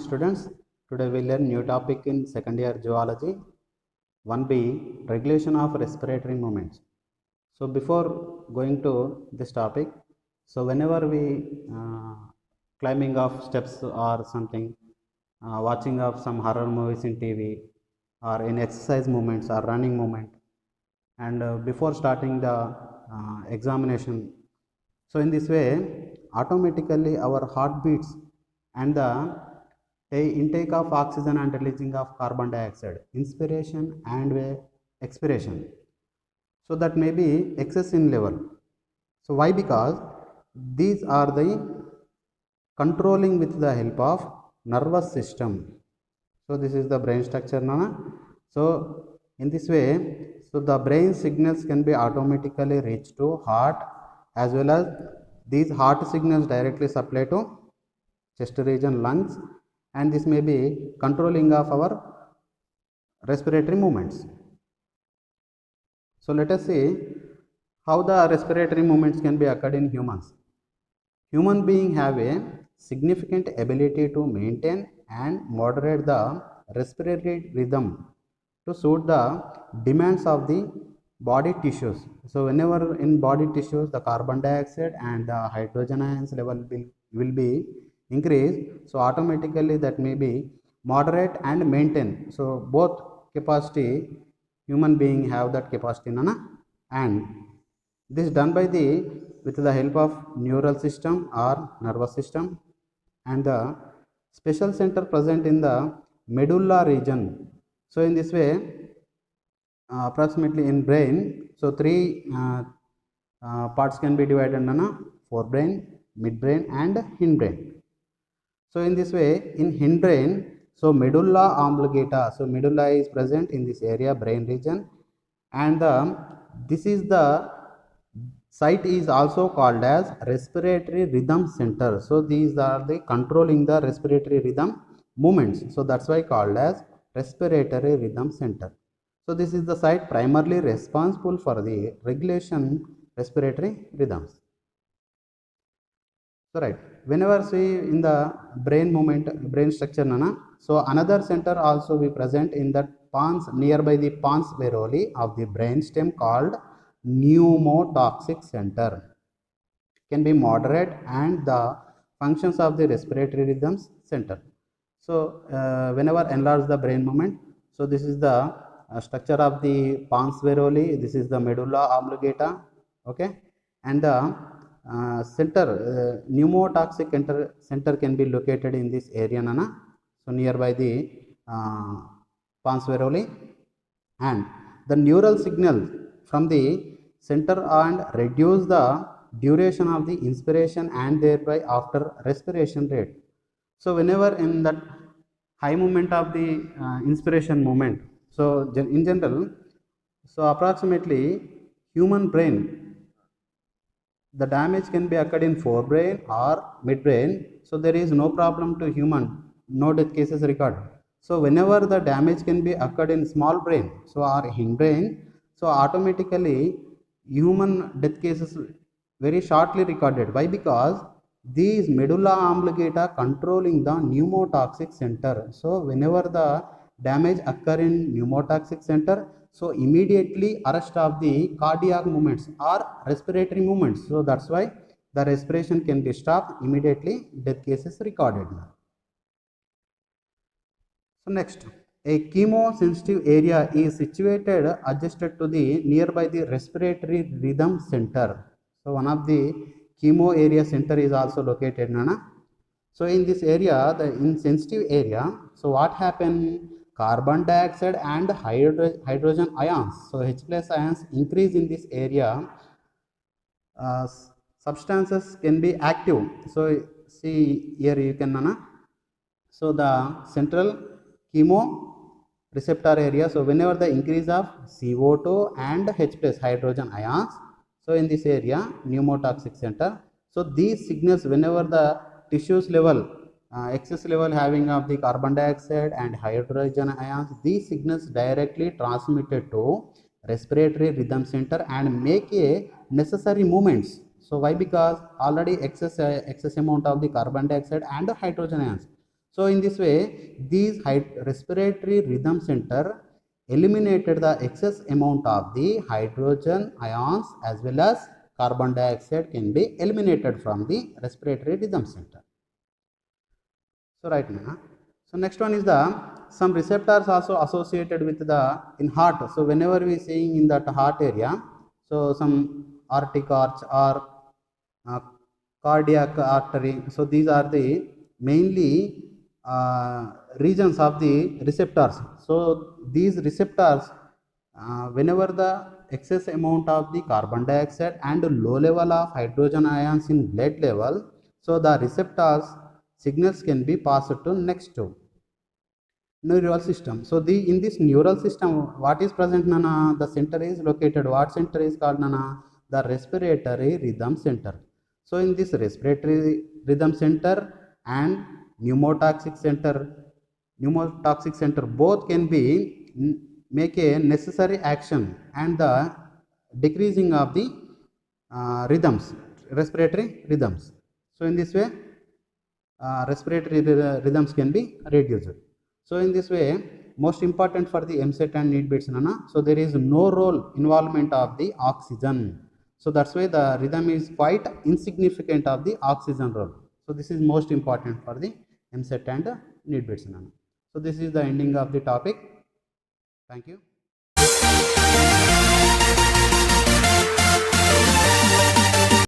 students. Today we learn new topic in second year zoology. 1b, regulation of respiratory movements. So before going to this topic, so whenever we climbing of steps or something, watching of some horror movies in TV or in exercise movements or running movement, and before starting the examination, so in this way automatically our heartbeats and the intake of oxygen and releasing of carbon dioxide, inspiration and expiration, so that may be excess in level. So why? Because these are the controlling with the help of nervous system. So this is the brain structure, Nana. So in this way, so the brain signals can be automatically reached to heart, as well as these heart signals directly supply to chest region, lungs, and this may be controlling of our respiratory movements. So let us see how the respiratory movements can be occurred in humans. Human beings have a significant ability to maintain and moderate the respiratory rhythm to suit the demands of the body tissues. So whenever in body tissues the carbon dioxide and the hydrogen ions level will be increased, so automatically that may be moderate and maintain. So both capacity human being have that capacity, Nana, and this is done by the with the help of neural system or nervous system and the special center present in the medulla region. So in this way, approximately in brain, so three parts can be divided into forebrain, midbrain and hindbrain. So in this way, in hindbrain, so medulla oblongata, so medulla is present in this area, brain region, and this is the site is also called as respiratory rhythm center. So these are the controlling the respiratory rhythm movements. So that's why called as respiratory rhythm center. So this is the site primarily responsible for the regulation respiratory rhythms. So right, whenever see in the brain movement, brain structure, Nana, so another center also be present in the pons nearby the pons varoli of the brain stem called pneumotoxic center, can be moderate and the functions of the respiratory rhythms center. So whenever enlarge the brain movement, so this is the structure of the pons varoli, this is the medulla oblongata, okay, and the center pneumotoxic center can be located in this area, Nana, so nearby the pons varoli, and the neural signal from the center and reduce the duration of the inspiration and thereby after respiration rate. So whenever in that high movement of the inspiration movement, so in general, so approximately human brain, the damage can be occurred in forebrain or midbrain, so there is no problem to human, no death cases recorded. So whenever the damage can be occurred in small brain, so or hindbrain, so automatically human death cases very shortly recorded. Why? Because these medulla oblongata controlling the pneumotoxic center. So whenever the damage occur in pneumotoxic center, so immediately arrest of the cardiac movements or respiratory movements. So that's why the respiration can be stopped immediately, death cases recorded. So next, a chemosensitive area is situated adjusted to the nearby the respiratory rhythm center. So one of the chemo area center is also located, Nana. So in this area, the insensitive area, so what happened? Carbon dioxide and hydrogen ions, so H plus ions increase in this area. Substances can be active. So see here you can, Nana. So the central chemo receptor area, so whenever the increase of CO2 and H plus hydrogen ions, so in this area pneumotoxic center, so these signals whenever the tissues level excess level having of the carbon dioxide and hydrogen ions, these signals directly transmitted to respiratory rhythm center and make a necessary movements. So why? Because already excess amount of the carbon dioxide and hydrogen ions, So in this way, these respiratory rhythm center eliminated the excess amount of the hydrogen ions as well as carbon dioxide can be eliminated from the respiratory rhythm center. So right now, so next one is the some receptors also associated with the in heart. So whenever we seeing in that heart area, so some aortic arch or uh, cardiac artery. So these are the mainly regions of the receptors. So these receptors, whenever the excess amount of the carbon dioxide and low level of hydrogen ions in blood level, so the receptors signals can be passed to next to neural system. So the in this neural system, what is present, Nana? The center is located. What center is called, Nana? The respiratory rhythm center. So in this respiratory rhythm center and pneumotoxic center both can be make a necessary action and the decreasing of the rhythms, respiratory rhythms. So in this way, respiratory rhythms can be reduced. So in this way, most important for the MSET and NEET bids, Nana. So there is no role involvement of the oxygen. So that's why the rhythm is quite insignificant of the oxygen role. So this is most important for the MSET and NEET bids, Nana. So this is the ending of the topic. Thank you.